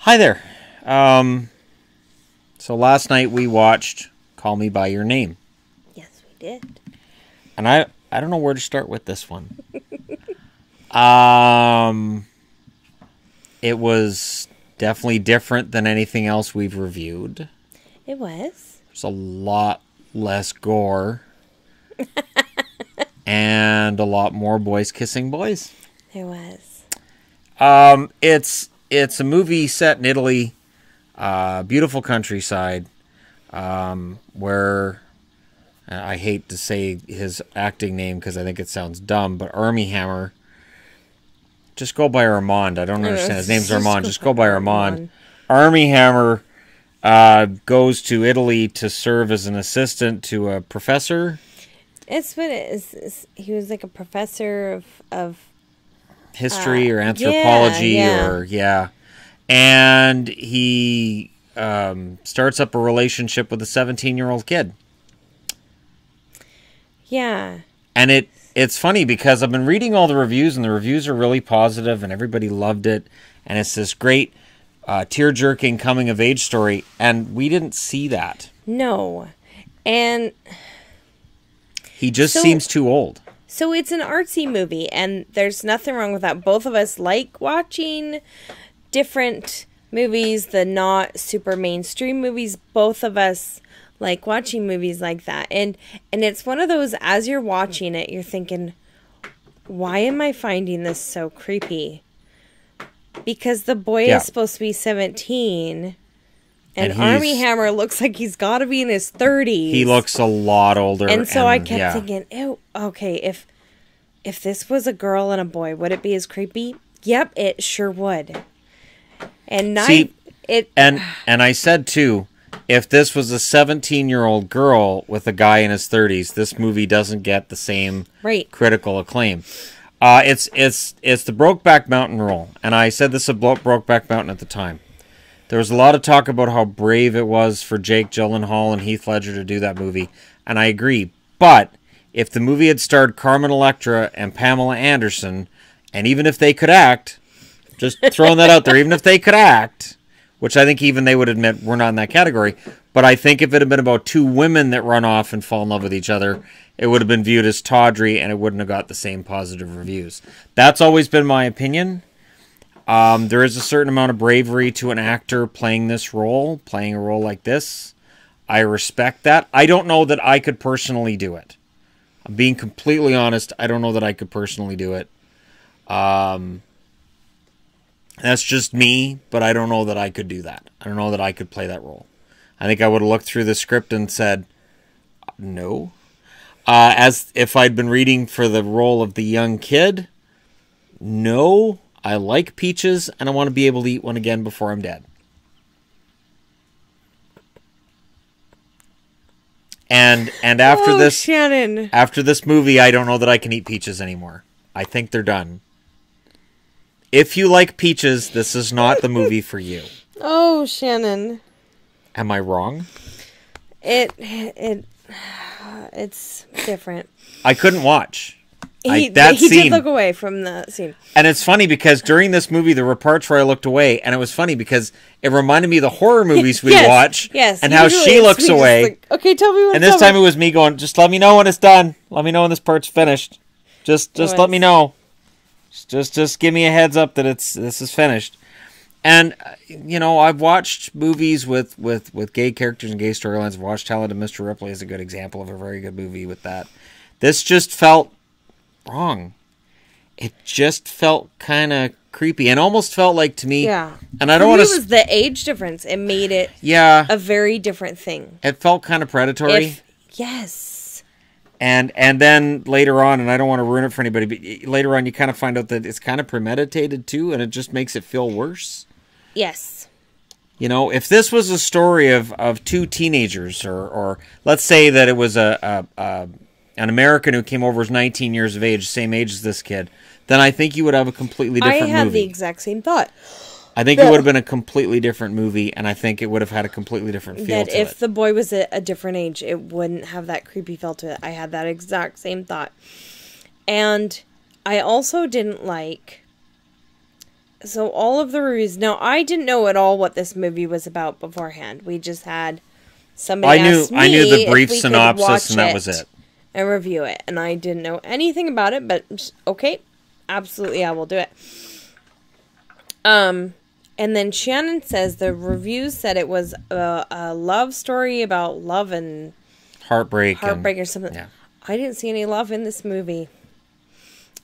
Hi there. So last night we watched Call Me By Your Name. Yes, we did. And I don't know where to start with this one. It was definitely different than anything else we've reviewed. It was. There's a lot less gore. And a lot more boys kissing boys. There was. It's a movie set in Italy, beautiful countryside, where I hate to say his acting name because I think it sounds dumb, but Armie Hammer. Just go by Armand. I don't understand. His name's Armand. Just go by Armand. Armie Hammer goes to Italy to serve as an assistant to a professor. It's what it is. He was like a professor of history or anthropology and he starts up a relationship with a 17-year-old kid. Yeah. And it's funny because I've been reading all the reviews and the reviews are really positive and everybody loved it. And it's this great tear-jerking coming-of-age story. And we didn't see that. No. And he just seems too old. So it's an artsy movie, and there's nothing wrong with that. Both of us like watching different movies, the not super mainstream movies. Both of us like watching movies like that. And it's one of those, as you're watching it, you're thinking, why am I finding this so creepy? Because the boy is supposed to be 17, and Armie Hammer looks like he's got to be in his 30s. He looks a lot older. And so I kept thinking, ew, okay, if this was a girl and a boy, would it be as creepy? Yep, it sure would. And and I said too, if this was a 17-year-old girl with a guy in his 30s, this movie doesn't get the same critical acclaim. It's the Brokeback Mountain rule, and I said this about Brokeback Mountain at the time. There was a lot of talk about how brave it was for Jake Gyllenhaal and Heath Ledger to do that movie, and I agree. But if the movie had starred Carmen Electra and Pamela Anderson, and even if they could act, just throwing that out there, even if they could act, which I think even they would admit we're not in that category, but I think if it had been about two women that run off and fall in love with each other, it would have been viewed as tawdry and it wouldn't have got the same positive reviews. That's always been my opinion. There is a certain amount of bravery to an actor playing this role, playing a role like this. I respect that. I don't know that I could personally do it. I'm being completely honest. I don't know that I could personally do it. That's just me, but I don't know that I could do that. I don't know that I could play that role. I think I would have looked through the script and said, no. As if I'd been reading for the role of the young kid, no. I like peaches, and I want to be able to eat one again before I'm dead. And after after this movie, I don't know that I can eat peaches anymore. I think they're done. If you like peaches, this is not the movie for you. Oh, Shannon. Am I wrong? It's different. I couldn't watch. He did look away from that scene. And it's funny because during this movie, there were parts where I looked away, and it was funny because it reminded me of the horror movies we watch, and how she looks away. Like, okay, tell me what. And this time it was me going, "Just let me know when it's done. Let me know when this part's finished. Just let me know. Just give me a heads up that this is finished." And you know, I've watched movies with gay characters and gay storylines. I've watched Talented Mr. Ripley is a good example of a very good movie with that. This just felt wrong. It just felt kind of creepy and almost felt like to me. Yeah. And I don't want to. It was the age difference. It made it. A very different thing. It felt kind of predatory. Yes. And then later on, and I don't want to ruin it for anybody, but later on you kind of find out that it's kind of premeditated too, and it just makes it feel worse. Yes. You know, if this was a story of two teenagers, or let's say that it was an American who came over as 19 years of age, same age as this kid, then I think you would have a completely different movie. I had the exact same thought. I think it would have been a completely different movie, and I think it would have had a completely different feel to it. If the boy was a different age, it wouldn't have that creepy feel to it. I had that exact same thought. And I also didn't like so all of the reviews. Now, I didn't know at all what this movie was about beforehand. We just had somebody ask me I knew the brief if we synopsis, could and that was it. And review it, and I didn't know anything about it, but okay, absolutely, I will do it. And then Shannon says the reviews said it was a love story about love and heartbreak or something. Yeah. I didn't see any love in this movie.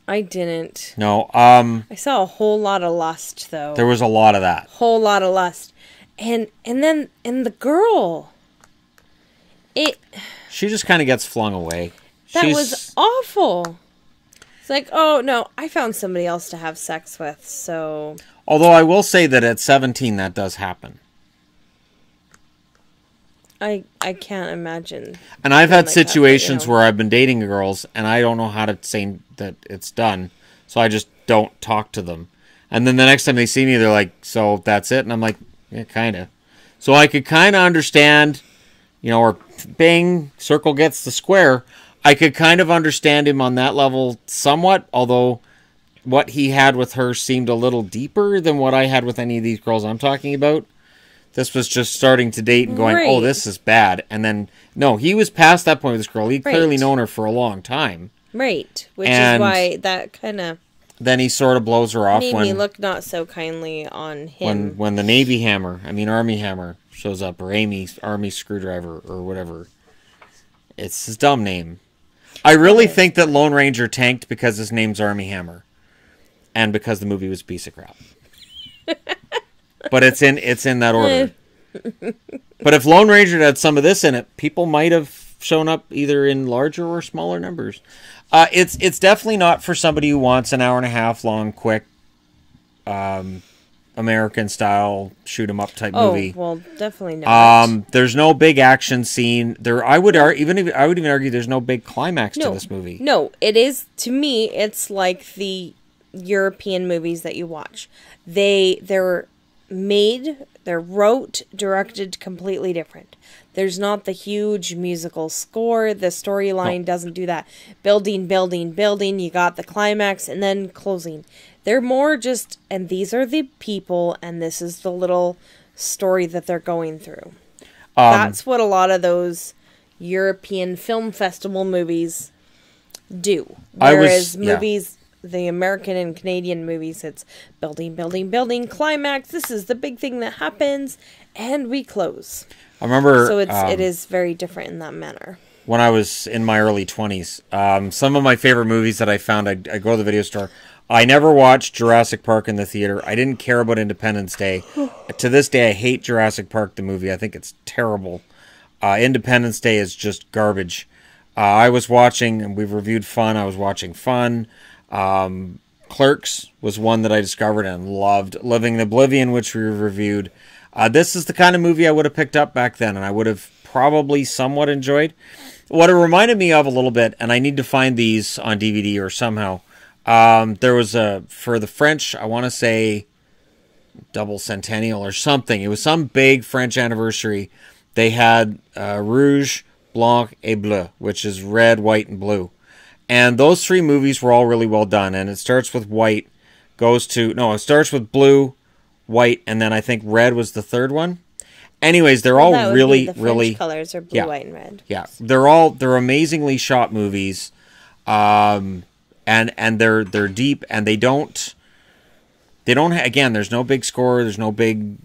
I didn't. No. I saw a whole lot of lust, though. There was a lot of that. Whole lot of lust, and the girl. She just kind of gets flung away. That was awful. It's like, oh, no, I found somebody else to have sex with, so... Although I will say that at 17, that does happen. I can't imagine. And I've had situations where I've been dating girls, and I don't know how to say that it's done, so I just don't talk to them. And then the next time they see me, they're like, so that's it? And I'm like, yeah, kind of. So I could kind of understand, or bang, circle gets the square. I could kind of understand him on that level somewhat, although what he had with her seemed a little deeper than what I had with any of these girls I'm talking about. This was just starting to date and going, oh, this is bad. And then, no, he was past that point with this girl. He'd clearly known her for a long time. Right, which is why that kind of... Then he sort of blows her off made me look not so kindly on him. When the Army Hammer shows up, or Army Screwdriver, or whatever. It's his dumb name. I really think that Lone Ranger tanked because his name's Army Hammer. And because the movie was a piece of crap. But it's in that order. But if Lone Ranger had some of this in it, people might have shown up either in larger or smaller numbers. It's definitely not for somebody who wants an hour and a half long, quick, American style shoot 'em up type movie. Oh, well, definitely not. There's no big action scene. I would even argue there's no big climax to this movie. No, it is, to me, it's like the European movies that you watch. They're wrote, directed completely different. There's not the huge musical score. The storyline doesn't do that. Building, you got the climax and then closing. They're more just, and these are the people, and this is the little story that they're going through. That's what a lot of those European film festival movies do. Whereas movies, the American and Canadian movies, it's building, climax. This is the big thing that happens, and we close. I remember... So it is very different in that manner. When I was in my early 20s, some of my favorite movies that I found, I'd go to the video store. I never watched Jurassic Park in the theater. I didn't care about Independence Day. To this day, I hate Jurassic Park, the movie. I think it's terrible. Independence Day is just garbage. I was watching, and we've reviewed Fun. I was watching Fun. Clerks was one that I discovered and loved. Living in Oblivion, which we reviewed. This is the kind of movie I would have picked up back then, and I would have probably somewhat enjoyed. What it reminded me of a little bit, and I need to find these on DVD or somehow, there was for the French, I want to say double centennial or something. It was some big French anniversary. They had Rouge, Blanc, et Bleu, which is red, white, and blue. And those three movies were all really well done. And it starts with white, it starts with blue, white, and then I think red was the third one. Anyways, they're all really, the French really colors are blue, white, and red. Yeah, they're amazingly shot movies, and they're deep, and they don't again. There's no big score. There's no big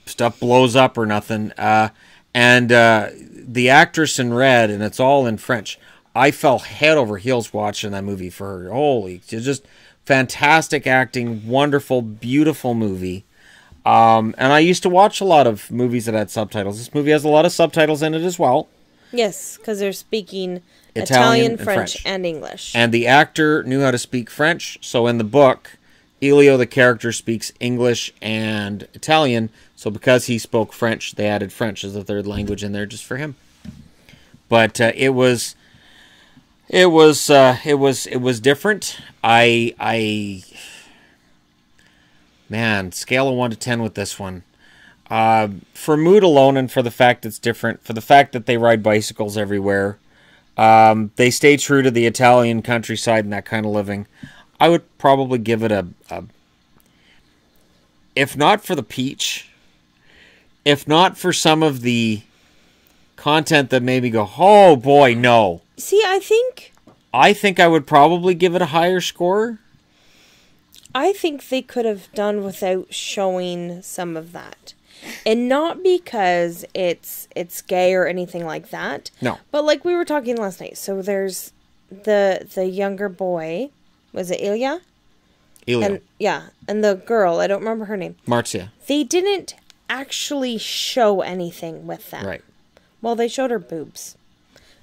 stuff blows up or nothing. And the actress in red, and it's all in French. I fell head over heels watching that movie for her. Holy, just fantastic acting, wonderful, beautiful movie. And I used to watch a lot of movies that had subtitles. This movie has a lot of subtitles in it as well. Yes, because they're speaking Italian, French, and English. And the actor knew how to speak French, so in the book, Elio, the character, speaks English and Italian, so because he spoke French, they added French as a third language in there just for him. But it was different. Man, scale of 1 to 10 with this one. For mood alone and for the fact it's different, for the fact that they ride bicycles everywhere, they stay true to the Italian countryside and that kind of living, I would probably give it if not for the peach, if not for some of the content that made me go, oh boy, no. See, I think I would probably give it a higher score. I think they could have done without showing some of that. And not because it's gay or anything like that. No. But like we were talking last night. So there's the younger boy. Was it Ilya? Ilya. And, yeah. And the girl, I don't remember her name. Marcia. They didn't actually show anything with that. Right. Well, they showed her boobs.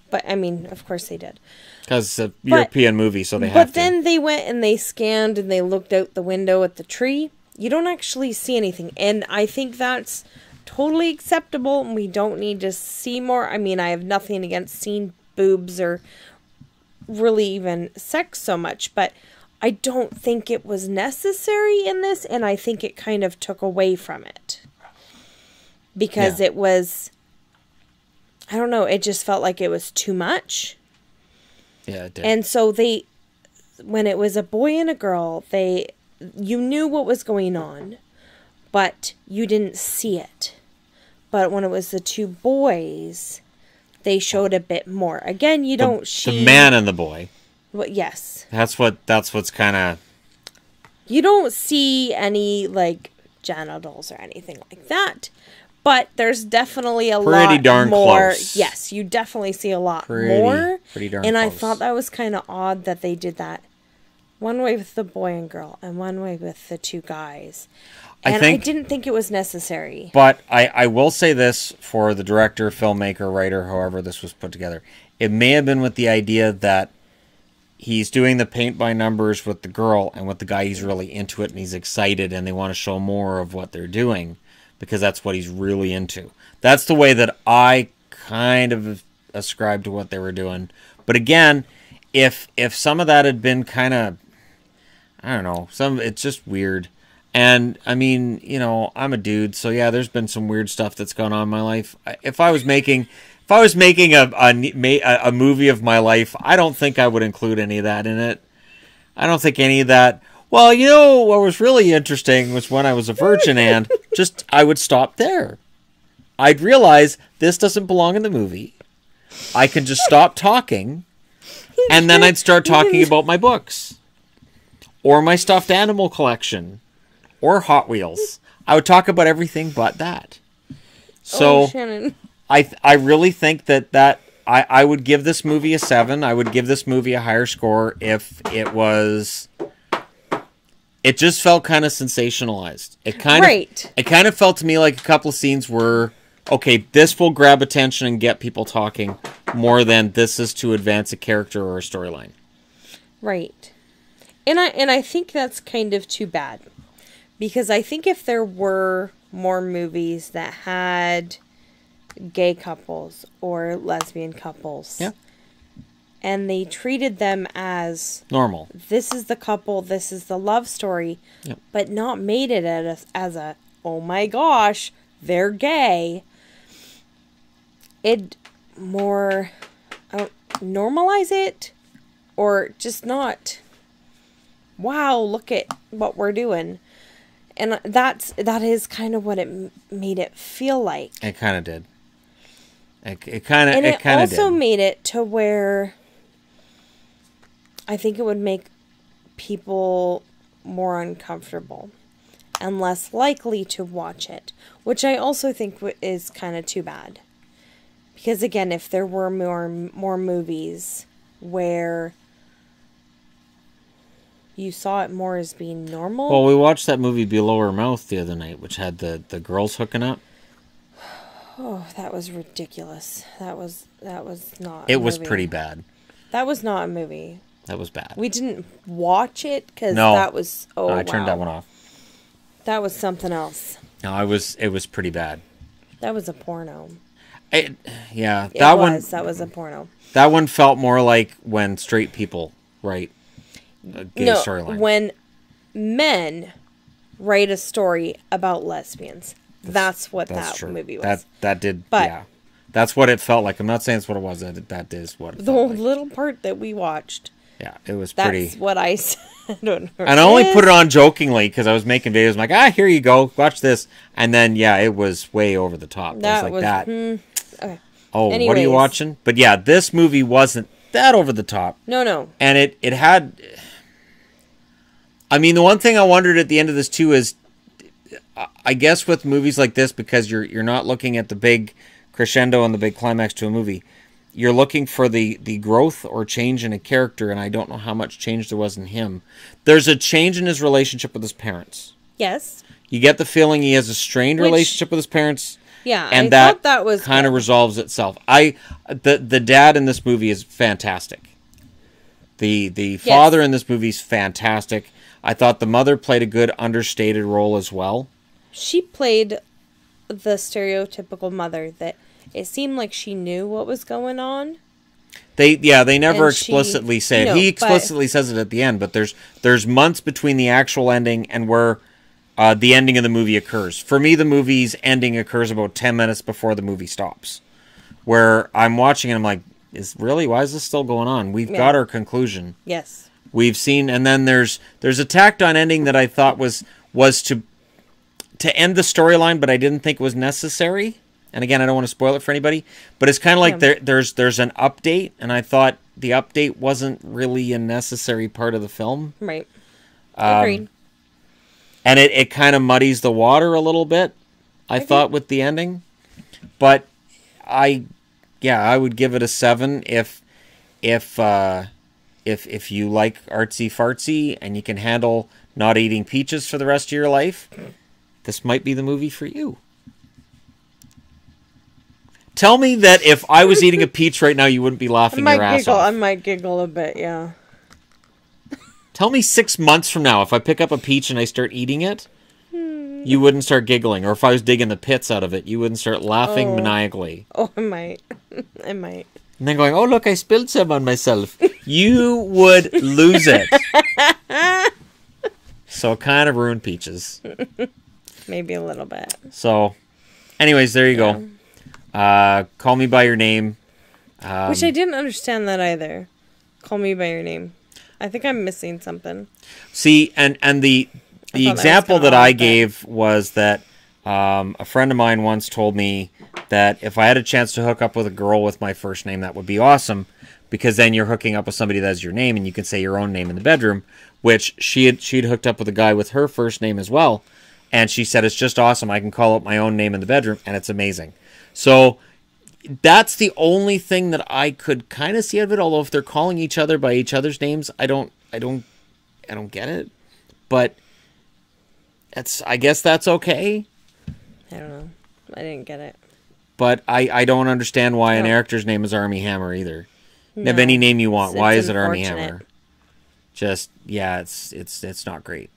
But, I mean, of course they did. Because it's a European movie, so they have to. But then they went and they scanned and they looked out the window at the tree. You don't actually see anything. And I think that's totally acceptable. And we don't need to see more. I mean, I have nothing against seeing boobs or really even sex so much. But I don't think it was necessary in this. And I think it kind of took away from it. Because it was... I don't know, it just felt like it was too much. Yeah, it did. And so when it was a boy and a girl, you knew what was going on, but you didn't see it. But when it was the two boys, they showed a bit more. Again, you don't see... The man and the boy. Well, yes. That's what's kind of... You don't see any, like, genitals or anything like that. But there's definitely a lot darn more. Close. Yes, you definitely see a lot more. Pretty darn and close. I thought that was kind of odd that they did that. One way with the boy and girl, and one way with the two guys. And I didn't think it was necessary. But I will say this for the director, filmmaker, writer, however this was put together. It may have been with the idea that he's doing the paint by numbers with the girl, and with the guy he's really into it and he's excited and they want to show more of what they're doing. Because that's what he's really into. That's the way that I kind of ascribed to what they were doing. But again, if some of that had been kind of, I don't know, it's just weird. And I mean, you know, I'm a dude, so yeah, there's been some weird stuff that's gone on in my life. If I was making a movie of my life, I don't think I would include any of that in it. I don't think any of that. Well, you know, what was really interesting was when I was a virgin, and I would stop there. I'd realize this doesn't belong in the movie. I can just stop talking, and then I'd start talking about my books, or my stuffed animal collection, or Hot Wheels. I would talk about everything but that. So, Shannon. I really think that I would give this movie a 7. I would give this movie a higher score if it was... It just felt kind of sensationalized. It kind of felt to me like a couple of scenes were, okay, this will grab attention and get people talking more than this is to advance a character or a storyline. Right. And I think that's kind of too bad. Because I think if there were more movies that had gay couples or lesbian couples... Yeah. And they treated them as... normal. This is the couple, this is the love story. Yep. But not made it as a, oh my gosh, they're gay. It more... normalize it? Or just not... Wow, look at what we're doing. And that is kind of what it made it feel like. It kind of did. It kind of did. And it also made it to where... I think it would make people more uncomfortable and less likely to watch it, which I also think is kind of too bad. Because again, if there were more movies where you saw it more as being normal. Well, we watched that movie Below Her Mouth the other night, which had the girls hooking up. Oh, that was ridiculous. That was not. It was pretty bad. That was not a movie. That was bad. We didn't watch it because that was... Oh, I turned that one off. That was something else. No, it was pretty bad. That was a porno. That was a porno. That one felt more like when straight people write a gay storyline. When men write a story about lesbians. That's what that movie was. That did, yeah. That's what it felt like. I'm not saying it's what it was. That is what it felt like. The little part that we watched Yeah, it was That's pretty. what I said. And I only put it on jokingly because I was making videos. I'm like, here you go, watch this. And then, yeah, it was way over the top. That I was like, okay. Oh, Anyways. what are you watching? But yeah, this movie wasn't that over the top. No. And it had... I mean, the one thing I wondered at the end of this, too, is... I guess with movies like this, because you're not looking at the big crescendo and the big climax to a movie... You're looking for the growth or change in a character, and I don't know how much change there was in him. There's a change in his relationship with his parents. Yes. You get the feeling he has a strained relationship with his parents. Yeah, and I thought that was kind of resolves itself. The dad in this movie is fantastic. The father in this movie is fantastic. I thought the mother played a good understated role as well. She played the stereotypical mother that it seemed like she knew what was going on. They never explicitly say it. He explicitly says it at the end, but there's months between the actual ending and where the ending of the movie occurs. For me, the movie's ending occurs about 10 minutes before the movie stops. Where I'm watching and I'm like, why is this still going on? We've got our conclusion. Yes. We've seen, and then there's a tacked on ending that I thought was to end the storyline, but I didn't think was necessary. And again, I don't want to spoil it for anybody, but it's kind of like there's an update, and I thought the update wasn't really a necessary part of the film. Right. Agreed. And it kind of muddies the water a little bit, I thought, with the ending. But I would give it a 7 if you like artsy fartsy and you can handle not eating peaches for the rest of your life. This might be the movie for you. Tell me that if I was eating a peach right now, you wouldn't be laughing your ass off. I might giggle a bit, yeah. Tell me 6 months from now, if I pick up a peach and I start eating it, you wouldn't start giggling. Or if I was digging the pits out of it, you wouldn't start laughing maniacally. Oh, I might. I might. And then going, oh, look, I spilled some on myself. You would lose it. So it kind of ruined peaches. Maybe a little bit. So, anyways, there you go. Call Me By Your Name. Which I didn't understand that either. Call Me By Your Name. I think I'm missing something. See, and the example that I gave was that a friend of mine once told me that if I had a chance to hook up with a girl with my first name, that would be awesome, because then you're hooking up with somebody that has your name, and you can say your own name in the bedroom, which she'd hooked up with a guy with her first name as well, and she said, it's just awesome. I can call out my own name in the bedroom, and it's amazing. So that's the only thing that I could kind of see out of it. Although if they're calling each other by each other's names, I don't get it. But I guess that's okay. I don't know. I didn't get it. But I don't understand why an actor's name is Armie Hammer either. No. Have any name you want. Why is it Armie Hammer? Just it's not great.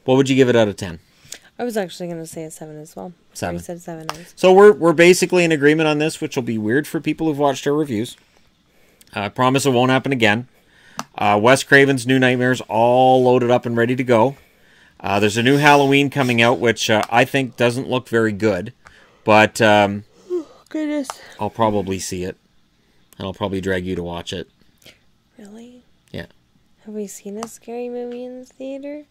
What would you give it out of 10? I was actually going to say a 7 as well. 7. You said 7. So we're basically in agreement on this, which will be weird for people who've watched our reviews. I promise it won't happen again. Wes Craven's New Nightmares all loaded up and ready to go. There's a new Halloween coming out, which I think doesn't look very good. But goodness, I'll probably see it. And I'll probably drag you to watch it. Really? Yeah. Have we seen a scary movie in the theater?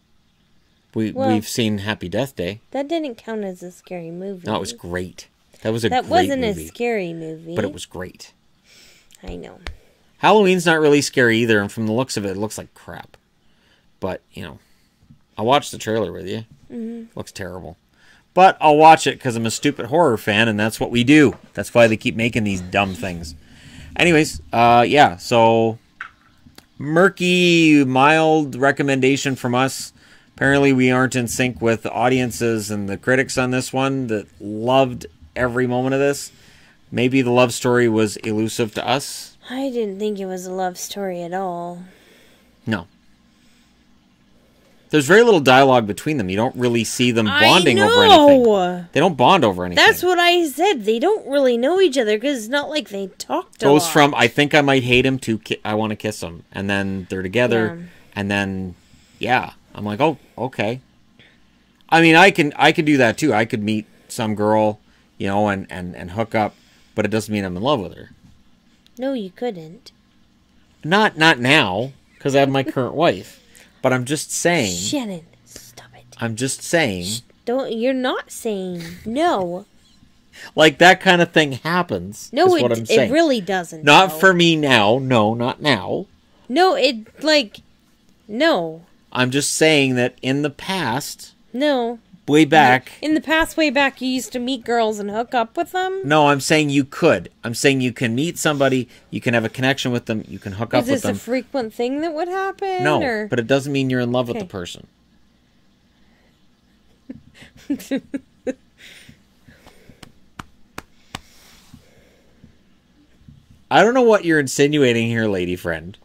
We've seen Happy Death Day. That didn't count as a scary movie. No, it was great. That wasn't a scary movie. But it was great. I know. Halloween's not really scary either, and from the looks of it looks like crap. But, I watched the trailer with you. Mm-hmm. Looks terrible. But I'll watch it because I'm a stupid horror fan, and that's what we do. That's why they keep making these dumb things. Anyways, so murky, mild recommendation from us. Apparently we aren't in sync with the audiences and the critics on this one that loved every moment of this. Maybe the love story was elusive to us. I didn't think it was a love story at all. No. There's very little dialogue between them. You don't really see them bonding over anything. They don't bond over anything. That's what I said. They don't really know each other because it's not like they talked a lot. Goes from, I think I might hate him to I want to kiss him. And then they're together. And then, I'm like, oh, okay. I mean, I could do that too. I could meet some girl, and hook up, but it doesn't mean I'm in love with her. No, you couldn't. Not now, because I have my current wife. But I'm just saying. Shannon, stop it. I'm just saying. You're not saying. No. Like, that kind of thing happens. No, is what I'm saying. It really doesn't. Not for me now. No, not now. No, no. I'm just saying that in the past. No. Way back. In the past, way back, you used to meet girls and hook up with them? No, I'm saying you could. I'm saying you can meet somebody, you can have a connection with them, you can hook up with them. Is this a frequent thing that would happen? No, but it doesn't mean you're in love with the person. I don't know what you're insinuating here, lady friend.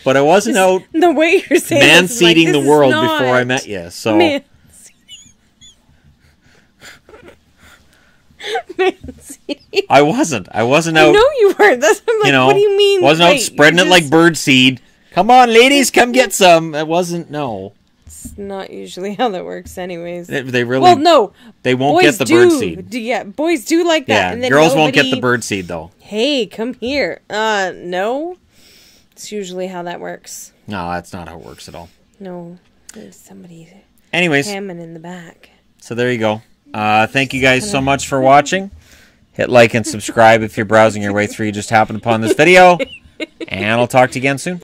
But I wasn't out the way you're saying man-seeding the world before I met you, so... I wasn't out... I know you weren't. That's like, what do you mean? Wasn't out spreading it like bird seed. Come on, ladies, come get some. It wasn't, no. It's not usually how that works anyways. They really... Well, no. They won't get the bird seed. Yeah, boys do like that. Yeah, and then girls won't get the bird seed, though. Hey, come here. No. It's usually how that works. No, that's not how it works at all. No. There's somebody hamming in the back. So there you go. Thank you guys so much for watching. Hit like and subscribe if you're browsing your way through. You just happened upon this video. And I'll talk to you again soon.